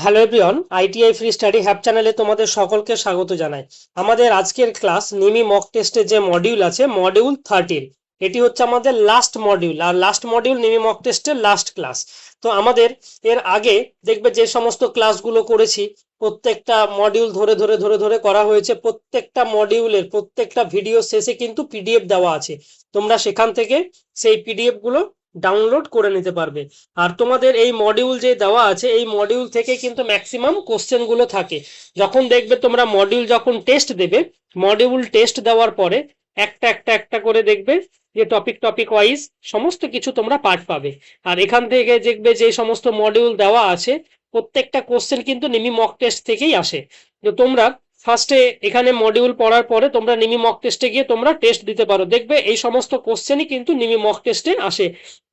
Hello everyone, ITI free study have চ্যানেলে তোমাদের সকলকে স্বাগত জানাই। আমাদের আজকের ক্লাস নিমি মক টেস্টের যে মডিউল আছে মডিউল 13, এটি হচ্ছে আমাদের লাস্ট মডিউল। আর লাস্ট মডিউল নিমি মক টেস্টের লাস্ট ক্লাস। তো আমাদের এর আগে দেখবে যে সমস্ত ক্লাসগুলো করেছি প্রত্যেকটা মডিউল ধরে ধরে ধরে ধরে করা হয়েছে। প্রত্যেকটা মডিউলের প্রত্যেকটা ভিডিও শেষে কিন্তু পিডিএফ দেওয়া আছে, তোমরা সেখান থেকে সেই পিডিএফ গুলো ডাউনলোড করে নিতে পারবে। আর তোমাদের এই মডিউল যে দেওয়া আছে এই মডিউল থেকে কিন্তু ম্যাক্সিমাম কোশ্চেন গুলো থাকে। যখন দেখবে তোমরা মডিউল যখন টেস্ট দেবে, মডিউল টেস্ট দেওয়ার পরে একটা একটা একটা করে দেখবে যে টপিক টপিক ওয়াইজ সমস্ত কিছু তোমরা পার্ট পাবে। আর এখান থেকে দেখবে যে সমস্ত মডিউল দেওয়া আছে প্রত্যেকটা কোশ্চেন কিন্তু নিমি মক টেস্ট থেকেই আসে। তো তোমরা ফার্স্টে এখানে মডিউল পড়ার পরে তোমরা নিমি মক টেস্টে গিয়ে তোমরা টেস্ট দিতে পারো, দেখবে এই সমস্ত কোশ্চেনই কিন্তু নিমি মক টেস্টে আসে।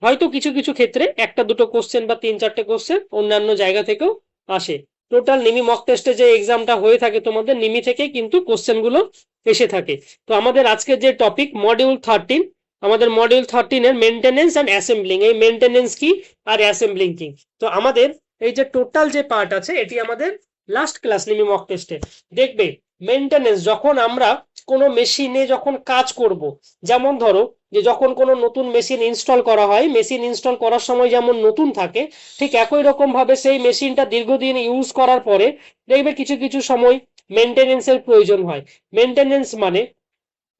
হয়তো কিছু কিছু ক্ষেত্রে একটা দুটো কোশ্চেন বা তিন চারটে কোশ্চেন অন্যান্য জায়গা থেকেও আসে। টোটাল নিমি মক টেস্টে যে এক্সামটা হয়ে থাকে তোমাদের নিমি থেকে কিন্তু কোশ্চেন গুলো এসে থাকে। তো আমাদের আজকে যে টপিক মডিউল 13, আমাদের মডিউল 13 এর মেনটেনেন্স এন্ড অ্যাসেম্বলিং। এই মেনটেনেন্স কি আর অ্যাসেম্বলিং কি, তো আমাদের এই যে টোটাল যে পার্ট আছে এটি আমাদের লাস্ট ক্লাস নিমি মক টেস্টে। দেখবে মেনটেনেন্স যখন আমরা কোনো মেশিনে যখন কাজ করব, যেমন ধরো যে যখন কোনো নতুন মেশিন ইনস্টল করা হয়, মেশিন ইনস্টল করার সময় যেমন নতুন থাকে, ঠিক একই রকম ভাবে সেই মেশিনটা দীর্ঘদিন ইউজ করার পরে দেখবে কিছু কিছু সময় মেনটেনেন্সের প্রয়োজন হয়। মেনটেনেন্স মানে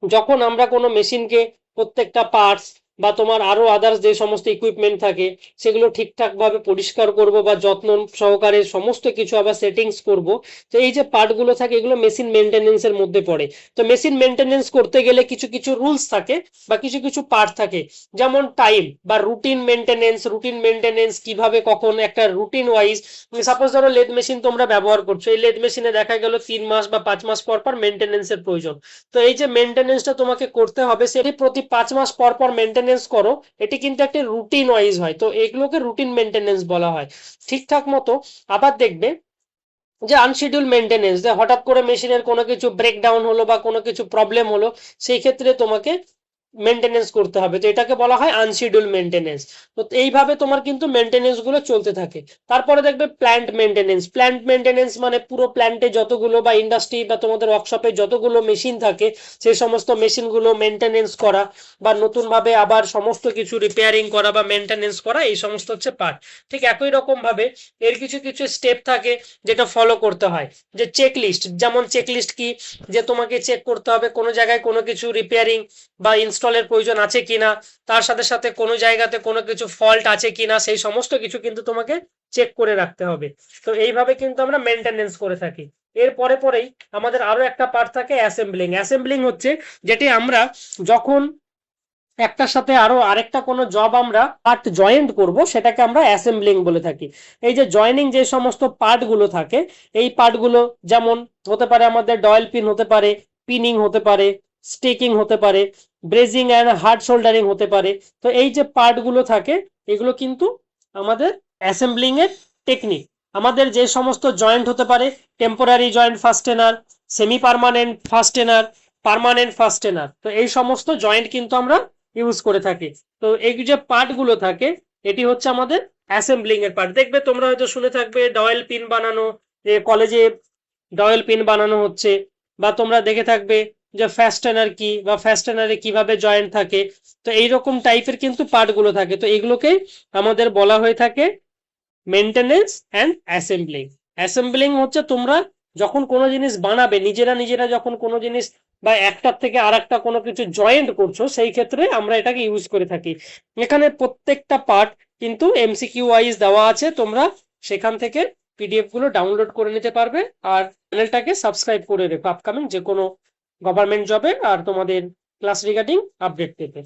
যখন আমরা কোনো মেশিনকে প্রত্যেকটা পার্টস বা তোমার আরো আদার্স যে সমস্ত ইকুইপমেন্ট থাকে সেগুলো ঠিকঠাক ভাবে পরিষ্কার করব বা যত্ন সহকারে সমস্ত কিছু আবার সেটিংস করব। তো এই যে পার্টগুলো থাকে এগুলো মেশিন মেনটেনেন্স এর মধ্যে পড়ে। তো মেশিন মেনটেনেন্স করতে গেলে কিছু কিছু রুলস থাকে বা কিছু কিছু পার্ট থাকে, যেমন টাইম বা রুটিন মেনটেনেন্স। রুটিন মেনটেনেন্স কিভাবে কখন একটা রুটিন ওয়াইজ, সাপোজ ধরো লেদ মেশিন তোমরা ব্যবহার করছো, এই লেদ মেশিনে দেখা গেল 3 মাস বা 5 মাস পর পর মেনটেনেন্স এর প্রয়োজন। তো এই যে মেনটেনেন্সটা তোমাকে করতে হবে সেটি প্রতি 5 মাস পর পর মেনটেনেন্স করো, এটি কিন্তু একটা রুটিন ওয়াইজ হয়, তো এগুলোকে রুটিন মেনটেনেন্স বলা হয় ঠিকঠাক মতো। আবার দেখবে যে আনশিডিউল মেনটেনেন্স, যে হঠাৎ করে মেশিনের কোনো কিছু ব্রেকডাউন হলো বা কোনো কিছু প্রবলেম হলো, সেই ক্ষেত্রে তোমাকে মেনটেনেন্স করতে হবে, তো এটাকে বলা হয় আনশিডিউল মেনটেনেন্স। তো এইভাবে তোমার কিন্তু মেনটেনেন্স গুলো চলতে থাকে। তারপরে দেখবে প্ল্যান্ট মেনটেনেন্স। প্ল্যান্ট মেনটেনেন্স মানে পুরো প্ল্যান্টে যতগুলো বা ইন্ডাস্ট্রি বা তোমাদের ওয়ার্কশপে যতগুলো মেশিন থাকে সেই সমস্ত মেশিন গুলো মেনটেনেন্স করা বা নতুন ভাবে আবার সমস্ত কিছু রিপেয়ারিং করা বা মেনটেনেন্স করা, এই সমস্ত হচ্ছে পার্ট। ঠিক একই রকম ভাবে এর কিছু কিছু স্টেপ থাকে যেটা ফলো করতে হয়। যে চেক লিস্ট, যেমন চেক লিস্ট কি, যে তোমাকে চেক করতে হবে কোনো জায়গায় কোনো কিছু রিপেয়ারিং বা ইনস্টলের প্রয়োজন আছে কিনা, তার সাথে সাথে কোনো জায়গাতে কোনো কিছু ফল্ট আছে কিনা, সেই সমস্ত কিছু কিন্তু তোমাকে চেক করে রাখতে হবে। তো এইভাবে কিন্তু আমরা মেনটেনেন্স করে থাকি। এর পরে পরেই আমাদের আরো একটা পার্ট থাকে অ্যাসেম্বলিং। অ্যাসেম্বলিং হচ্ছে যেটি আমরা যখন একটার সাথে আরো আরেকটা কোনো জব আমরা পার্ট জয়েন্ট করব সেটাকে আমরা অ্যাসেম্বলিং বলে থাকি। এই যে জয়েনিং যে সমস্ত পার্ট গুলো থাকে, এই পার্ট গুলো যেমন হতে পারে আমাদের ডয়েল পিন হতে পারে, পিনিং হতে পারে, স্টিকিং হতে পারে, ব্রেজিং এন্ড হার্ড সোল্ডারিং হতে পারে। তো এই যে পার্ট গুলো থাকে এগুলো কিন্তু আমাদের অ্যাসেম্বলিং এর টেকনিক। আমাদের যে সমস্ত জয়েন্ট হতে পারে temporary joint fastener, semi permanent fastener, permanent fastener, তো এই সমস্ত জয়েন্ট কিন্তু আমরা ইউজ করে থাকি। তো এই যে পার্ট গুলো থাকে এটি হচ্ছে আমাদের অ্যাসেম্বলিং এর পার্ট। দেখবে তোমরা হয়তো শুনে থাকবে ডয়েল পিন বানানো, যে কলেজে ডয়েল পিন বানানো হচ্ছে, বা তোমরা দেখে থাকবে যে ফাস্টেনার কি বা ফাস্টেনারে কিভাবে জয়েন্ট থাকে। তো এইরকম টাইপের কিন্তু পার্ট গুলো থাকে, তো এগুলোকে আমাদের বলা হয়ে থাকে মেনটেনেন্স অ্যান্ড অ্যাসেম্বলিং। অ্যাসেম্বলিং হচ্ছে তোমরা যখন কোনো জিনিস বানাবে নিজেরা নিজেরা, যখন কোনো জিনিস বা একটার থেকে আর একটা কোনো কিছু জয়েন্ট করছো সেই ক্ষেত্রে আমরা এটাকে ইউজ করে থাকি। এখানে প্রত্যেকটা পার্ট কিন্তু এমসিকিউ ওয়াইজ দেওয়া আছে, তোমরা সেখান থেকে পিডিএফ গুলো ডাউনলোড করে নিতে পারবে। আর চ্যানেলটাকে সাবস্ক্রাইব করে রেখো আপকামিং যে কোনো গভর্নমেন্ট জবে আর তোমাদের ক্লাস রিগার্ডিং আপডেট পেতে।